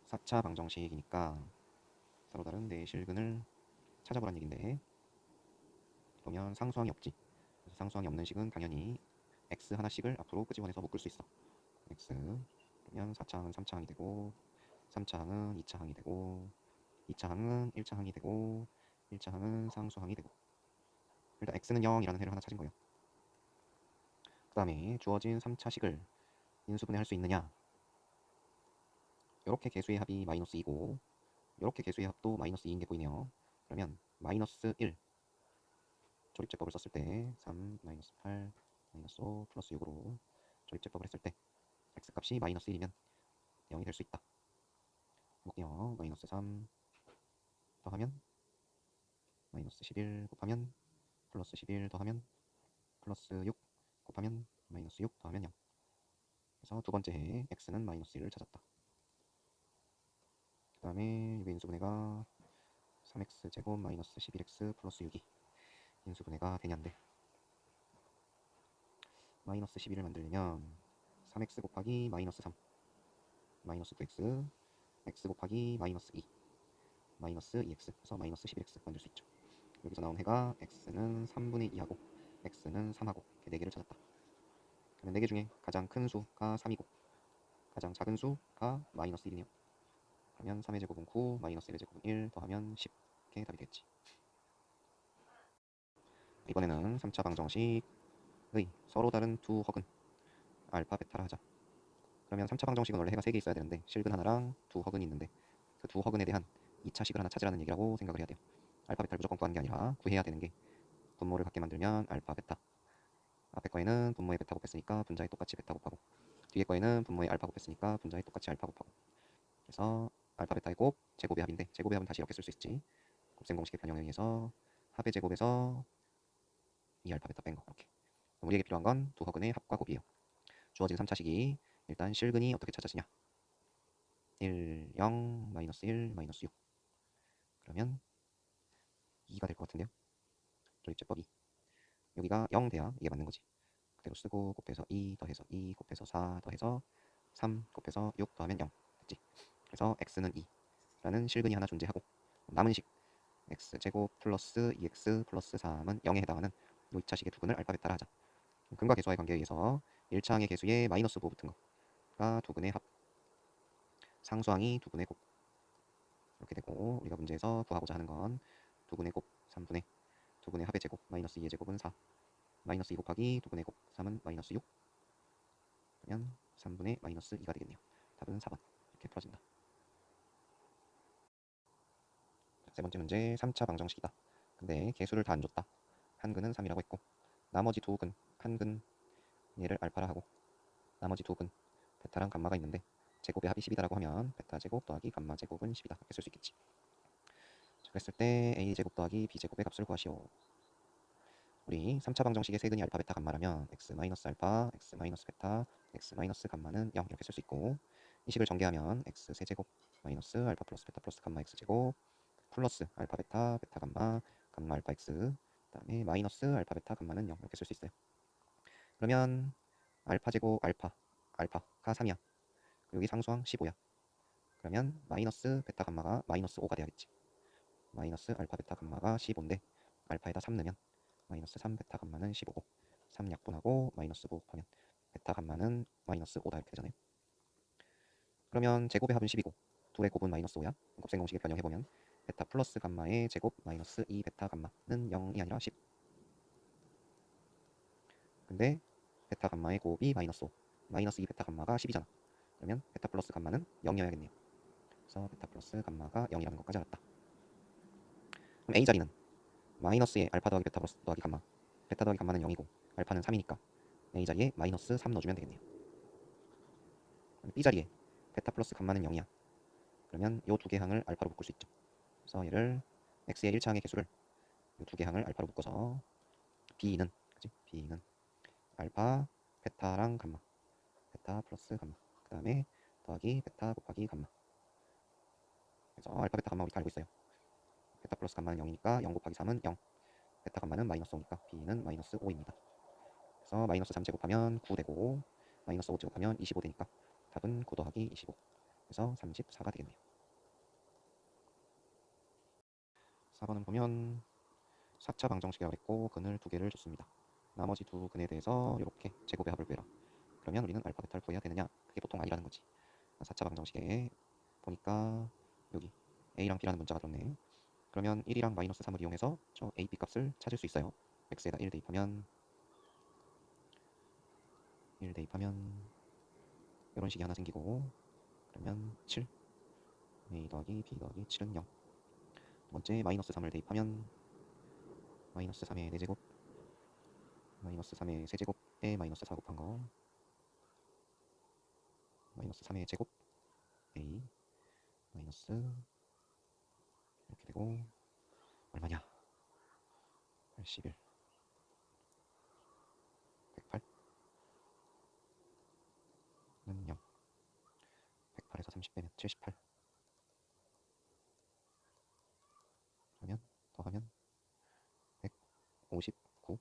4차 방정식이니까 서로 다른 네 실근을 찾아보란 얘긴데, 보면 상수항이 없지. 그래서 상수항이 없는 식은 당연히 x 하나씩을 앞으로 끄집어내서 묶을 수 있어. x 그러면 4차항은 3차항이 되고, 3차항은 2차항이 되고, 2차항은 1차항이 되고, 1차항은 상수항이 되고. 일단 x는 0이라는 해를 하나 찾은 거예요. 그 다음에 주어진 3차식을 인수분해할 수 있느냐. 이렇게 개수의 합이 마이너스 2고 이렇게 개수의 합도 마이너스 2인 게 보이네요. 그러면 마이너스 1 조립제법을 썼을 때 3, 마이너스 8, 마이너스 5, 플러스 6으로 조립제법을 했을 때 x값이 마이너스 1이면 0이 될 수 있다. 볼게요. 마이너스 3 더하면 마이너스 11 곱하면 플러스 11 더하면 플러스 6 곱하면 마이너스 6 더하면 0. 그래서 두 번째 해 x는 마이너스 1을 찾았다. 그 다음에 이거 인수분해가 3x제곱 마이너스 11x 플러스 6이 인수분해가 되냐인데, 마이너스 11을 만들려면 3x 곱하기 마이너스 3 마이너스 9x x 곱하기 마이너스 2 마이너스 2x 그래서 마이너스 11x 만들 수 있죠. 여기서 나온 해가 x는 3분의 2하고 x는 3하고 이렇게 4개를 찾았다. 그러면 4개 중에 가장 큰 수가 3이고 가장 작은 수가 마이너스 1이네요. 그러면 3의 제곱은 9 마이너스 1의 제곱은 1 더하면 10 이렇게 답이 되겠지. 이번에는 3차 방정식의 서로 다른 두 허근 알파 베타라 하자. 그러면 3차 방정식은 원래 해가 3개 있어야 되는데 실근 하나랑 두 허근이 있는데 그 두 허근에 대한 2차식을 하나 찾으라는 얘기라고 생각을 해야 돼요. 알파 베타를 무조건 구하는 게 아니라 구해야 되는 게, 분모를 같게 만들면 알파 베타, 앞에 거에는 분모에 베타 곱했으니까 분자에 똑같이 베타 곱하고, 뒤에 거에는 분모에 알파 곱했으니까 분자에 똑같이 알파 곱하고. 그래서 알파 베타의 곱 제곱의 합인데, 제곱의 합은 다시 이렇게 쓸 수 있지. 곱셈 공식의 변형에 의해서 합의 제곱에서 이 알파 베타 뺀 거 이렇게. 우리에게 필요한 건 두 허근의 합과 곱이에요. 주어진 3차식이 일단 실근이 어떻게 찾아지냐. 1, 0, 마이너스 1, 마이너스 6. 그러면 2가 될 것 같은데요. 조립제법 2. 여기가 0 돼야 이게 맞는 거지. 그대로 쓰고 곱해서 2 더해서 2 곱해서 4 더해서 3 곱해서 6 더하면 0 됐지. 그래서 x는 2라는 실근이 하나 존재하고, 남은 식 x제곱 플러스 2x 플러스 3은 0에 해당하는 요 2차식의 두근을 알파 베타라 하자. 근과 계수와의 관계에 의해서 1차항의 계수에 마이너스 부호 붙은 거가 두근의 합, 상수항이 두근의 곱 이렇게 되고, 우리가 문제에서 구하고자 하는 건 두근의 곱 3분의 두근의 합의 제곱 마이너스 2의 제곱은 4 마이너스 2 곱하기 두근의 곱 3은 마이너스 6 그러면 3분의 마이너스 2가 되겠네요. 답은 4번. 이렇게 풀어진다. 세 번째 문제 3차 방정식이다. 근데 개수를 다 안 줬다. 한 근은 3이라고 했고 나머지 두 근, 한 근 얘를 알파라 하고 나머지 두 근 베타랑 감마가 있는데 제곱의 합이 10이다라고 하면 베타 제곱 더하기 감마 제곱은 10이다 이렇게 쓸 수 있겠지. 자, 그랬을 때 a 제곱 더하기 b 제곱의 값을 구하시오. 우리 3차 방정식의 세근이 알파 베타 감마라면 x 마이너스 알파, x 마이너스 베타, x 마이너스 감마는 0 이렇게 쓸 수 있고, 이 식을 전개하면 x 세제곱 마이너스 알파 플러스 베타 플러스 감마 x 제곱 플러스 알파 베타 베타 감마 감마 알파 x 그 다음에 마이너스 알파 베타 감마는 0 이렇게 쓸 수 있어요. 그러면 알파 제곱 알파가 3이야. 여기 상수항 15야. 그러면 마이너스 베타 감마가 마이너스 5가 돼야겠지. 마이너스 알파 베타 감마가 15인데 알파에다 3 넣으면 마이너스 3 베타 감마는 15고 3 약분하고 마이너스 5 곱하면 베타 감마는 마이너스 5다 이렇게 되잖아요. 그러면 제곱의 합은 10이고 둘의 곱은 마이너스 5야. 곱셈 공식에 변형해보면 베타 플러스 감마의 제곱 마이너스 2 베타 감마는 0이 아니라 10. 근데 베타 감마의 곱이 마이너스 5 마이너스 2 베타 감마가 10이잖아. 그러면 베타 플러스 감마는 0이어야겠네요. 그래서 베타 플러스 감마가 0이라는 것까지 알았다. 그럼 A 자리는 마이너스에 알파 더하기 베타 플러스 더하기 감마, 베타 더하기 감마는 0이고 알파는 3이니까 A 자리에 마이너스 3 넣어주면 되겠네요. B 자리에 베타 플러스 감마는 0이야. 그러면 이 두 개 항을 알파로 묶을 수 있죠. 그래서 얘를 x의 1차항의 개수를 이 두 개 항을 알파로 묶어서 B는 그치? B는 알파 베타랑 감마, 베타 플러스 감마, 그 다음에 더하기 베타 곱하기 감마. 그래서 알파 베타 감마 우리 다 알고 있어요. 베타 플러스 감마는 0이니까 0 곱하기 3은 0, 베타 감마는 마이너스 5니까 B는 마이너스 5입니다. 그래서 마이너스 3 제곱하면 9 되고 마이너스 5 제곱하면 25 되니까 답은 9 더하기 25 그래서 34가 되겠네요. 4번은 보면 4차 방정식이라고 했고 근을 2개를 줬습니다. 나머지 두 근에 대해서 이렇게 제곱의 합을 구해라. 그러면 우리는 알파 베타를 구해야 되느냐? 그게 보통 아니라는 거지. 4차 방정식에 보니까 여기 a랑 b라는 문자가 들었네. 그러면 1이랑 마이너스 3을 이용해서 저 a, b 값을 찾을 수 있어요. x에다 1 대입하면 이런 식이 하나 생기고, 그러면 7 a 더하기 b 더하기 7은 0. 두 번째 마이너스 3을 대입하면 마이너스 3의 4제곱 마이너스 3의 세제곱에 마이너스 4 곱한 거 마이너스 3의 제곱 a 마이너스 이렇게 되고 얼마냐? 81 108는 0. 108에서 30 빼면 78. 그러면 더하면 159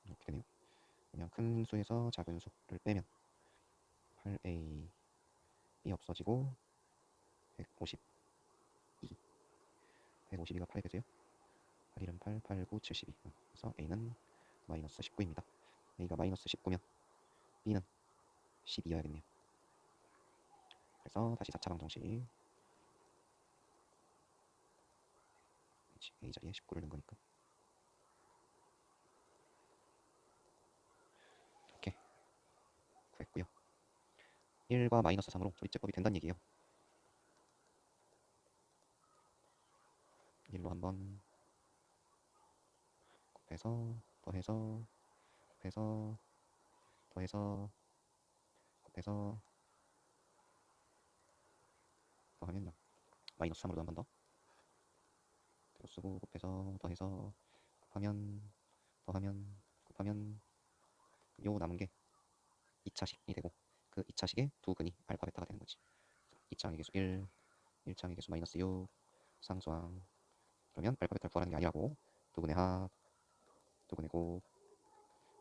이렇게 되네요. 그냥 큰 수에서 작은 수를 빼면 8a 이 없어지고 152 152가 8이 되세요. 8, 1은 8, 8, 9, 72. 그래서 a는 마이너스 19입니다. a가 마이너스 19면 b는 12여야겠네요. 그래서 다시 4차 방정식 a 자리에 19를 넣은 거니까 이렇게 구했고요. 1과 마이너스 3으로 조립제법이 된다는 얘기예요. 1로 한번 곱해서 더해서 곱해서 더해서 곱해서 더하면 0. 마이너스 3으로도 한 번 더 쓰고 곱해서 더해서 곱하면 더하면 곱하면 요 남은 게 2차식이 되고 그 2차식의 두 근이 알파 베타가 되는 거지. 2차항의 개수 1, 1차항의 개수 마이너스 6, 상수항. 그러면 알파 베타를 구하라는 게 아니라고 두 근의 합, 두 근의 곱,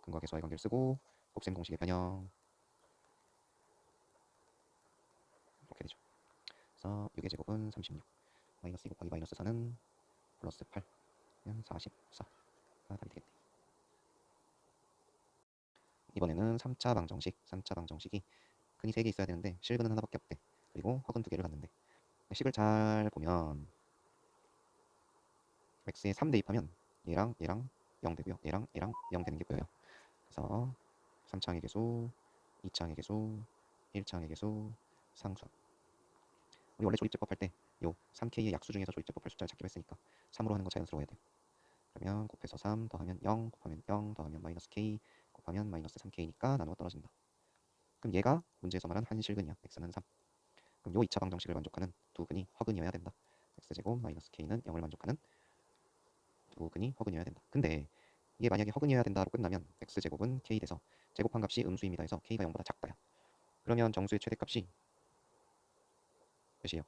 근과 계수와의 관계를 쓰고 곱셈 공식의 변형 이렇게 되죠. 그래서 6의 제곱은 36, 마이너스 2 곱하기 마이너스 4는 플러스 8, 그냥 44가 답이 되겠네. 이번에는 3차 방정식, 3차 방정식이 근이 3개 있어야 되는데 실근은 하나밖에 없대. 그리고 허근 2개를 갖는데 식을 잘 보면 x에 3 대입하면 얘랑 0 되고요. 얘랑 0 되는 게 보여요. 그래서 3차항의 개수, 2차항의 개수, 1차항의 개수, 상수. 우리 원래 조립제법 할 때 요 3K의 약수 중에서 조립제법 할 숫자를 찾기로 했으니까 3으로 하는 거 자연스러워야 돼요. 그러면 곱해서 3 더하면 0 곱하면 0 더하면 마이너스 K 곱하면 마이너스 3K니까 나누어 떨어진다. 그럼 얘가 문제에서 말한 한실근이야. x는 3. 그럼 요 2차 방정식을 만족하는 두 근이 허근이어야 된다. x제곱 마이너스 k는 0을 만족하는 두 근이 허근이어야 된다. 근데 이게 만약에 허근이어야 된다로 끝나면 x제곱은 k 돼서 제곱한 값이 음수입니다 해서 k가 0보다 작다야. 그러면 정수의 최대값이 몇이에요?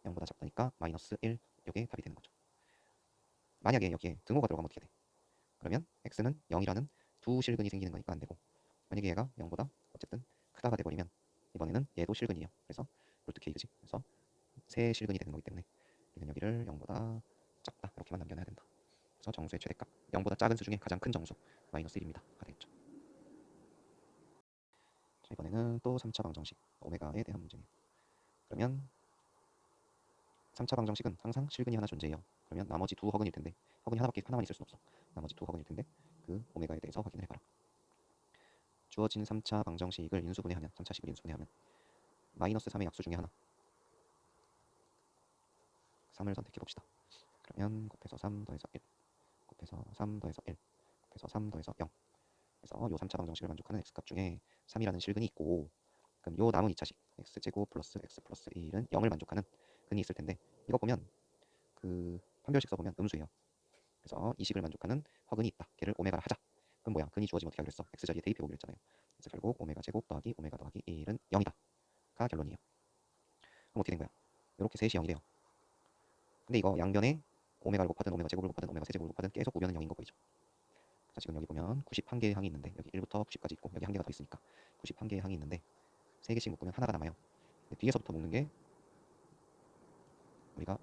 0보다 작다니까 마이너스 1. 이게 답이 되는 거죠. 만약에 여기에 등호가 들어가면 어떻게 돼? 그러면 x는 0이라는 두 실근이 생기는 거니까 안 되고, 만약에 얘가 0보다 어쨌든 크다가 돼버리면 이번에는 얘도 실근이에요. 그래서 루트 k 그지? 그래서 세 실근이 되는 거기 때문에 우리는 여기를 0보다 작다 이렇게만 남겨놔야 된다. 그래서 정수의 최대값 0보다 작은 수 중에 가장 큰 정수 마이너스 1입니다. 가 되겠죠. 자, 이번에는 또 3차 방정식 오메가에 대한 문제네요. 그러면 3차 방정식은 항상 실근이 하나 존재해요. 그러면 나머지 두 허근일 텐데 허근이 하나만 있을 수는 없어. 나머지 두 허근일 텐데 그 오메가에 대해서 확인을 해봐라. 주어진 3차 방정식을 인수분해하면 3차식을 인수분해하면 마이너스 3의 약수 중에 하나 3을 선택해 봅시다. 그러면 곱해서 3 더해서 1 곱해서 3 더해서 1 곱해서 3 더해서 0. 그래서 요 3차 방정식을 만족하는 x값 중에 3이라는 실근이 있고, 그럼 요 남은 2차식 x제곱 플러스 x 플러스 1은 0을 만족하는 근이 있을 텐데, 이거 보면 그 판별식 써보면 음수예요. 그래서 이 식을 만족하는 허근이 있다. 걔를 오메가를 하자. 그럼 뭐야? 근이 주어지면 어떻게 하기로 했어? x 자리에 대입해보기로 했잖아요. 그래서 결국 오메가 제곱 더하기 오메가 더하기 1은 0이다 가 결론이에요. 그럼 어떻게 된 거야? 이렇게 셋이 0이 돼요. 근데 이거 양변에 오메가를 곱하든 오메가 제곱을 곱하든 오메가 세제곱을 곱하든 계속 보면은 0인 거 보이죠? 자, 지금 여기 보면 91개의 항이 있는데 여기 1부터 90까지 있고 여기 한 개가 더 있으니까 91개의 항이 있는데 3개씩 묶으면 하나가 남아요. 뒤에서부터 묶는 게 우리가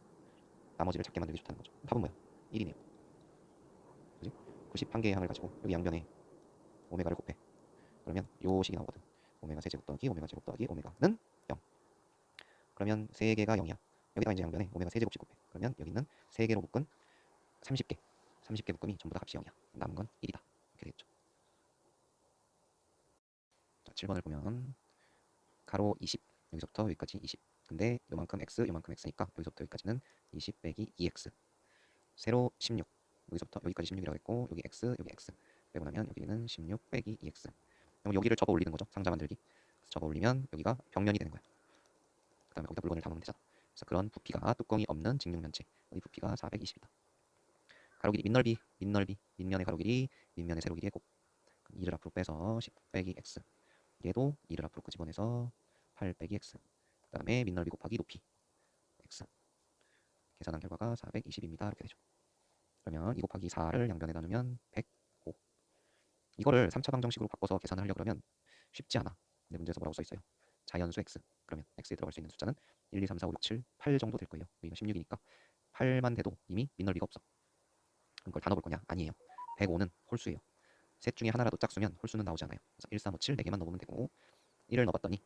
나머지를 작게 만들기 좋다는 거죠. 답은 뭐야? 1이네요. 그지? 91개의 항을 가지고 여기 양변에 오메가를 곱해. 그러면 요 식이 나오거든. 오메가 세제곱 더하기 오메가 제곱 더하기 오메가는 0. 그러면 3개가 0이야. 여기다가 이제 양변에 오메가 세제곱씩 곱해. 그러면 여기 있는 3개로 묶은 30개 묶음이 전부 다 값이 0이야. 남은 건 1이다. 이렇게 되겠죠. 자, 7번을 보면 가로 20 여기서부터 여기까지 20. 근데 요만큼 요만큼 x니까 여기서부터 여기까지는 20 빼기 2x. 세로 16 여기서부터 여기까지 16이라고 했고 여기 x 빼고 나면 여기는 16 빼기 2x. 그럼 여기를 접어 올리는 거죠. 상자 만들기. 그래서 접어 올리면 여기가 벽면이 되는 거야. 그 다음에 거기다 물건을 담으면 되잖아. 그래서 그런 부피가 뚜껑이 없는 직육면체. 여기 부피가 420이다. 가로 길이 밑면의 가로 길이 밑면의 세로 길이의 곱. 2를 앞으로 빼서 10 빼기 x. 얘도 2를 앞으로 끄집어내서 8 빼기 x. 그 다음에 밑넓이 곱하기 높이 x. 계산한 결과가 420입니다. 이렇게 되죠. 그러면 2 곱하기 4를 양변에 나누면 105. 이거를 3차 방정식으로 바꿔서 계산을 하려고 그러면 쉽지 않아. 근데 문제에서 뭐라고 써있어요? 자연수 x. 그러면 x에 들어갈 수 있는 숫자는 1, 2, 3, 4, 5, 6, 7, 8 정도 될 거예요. 여기가 16이니까 8만 돼도 이미 밑넓이가 없어. 그럼 그걸 다 넣어볼 거냐? 아니에요. 105는 홀수예요. 셋 중에 하나라도 짝수면 홀수는 나오지 않아요. 그래서 1, 3, 5, 7 4개만 넣으면 되고 1을 넣어봤더니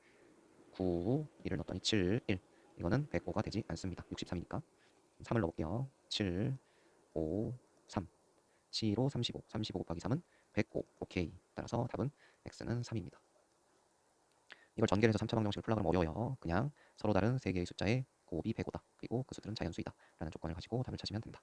9, 1을 넣었더니 7, 1. 이거는 105가 되지 않습니다. 63이니까. 3을 넣어볼게요. 7, 5, 3. 7로 35. 35 곱하기 3은 105. 오케이. 따라서 답은 x는 3입니다. 이걸 전개를 해서 3차 방정식을 풀려고 하면 어려워요. 그냥 서로 다른 3개의 숫자의 곱이 105다. 그리고 그 수들은 자연수이다. 라는 조건을 가지고 답을 찾으면 된다.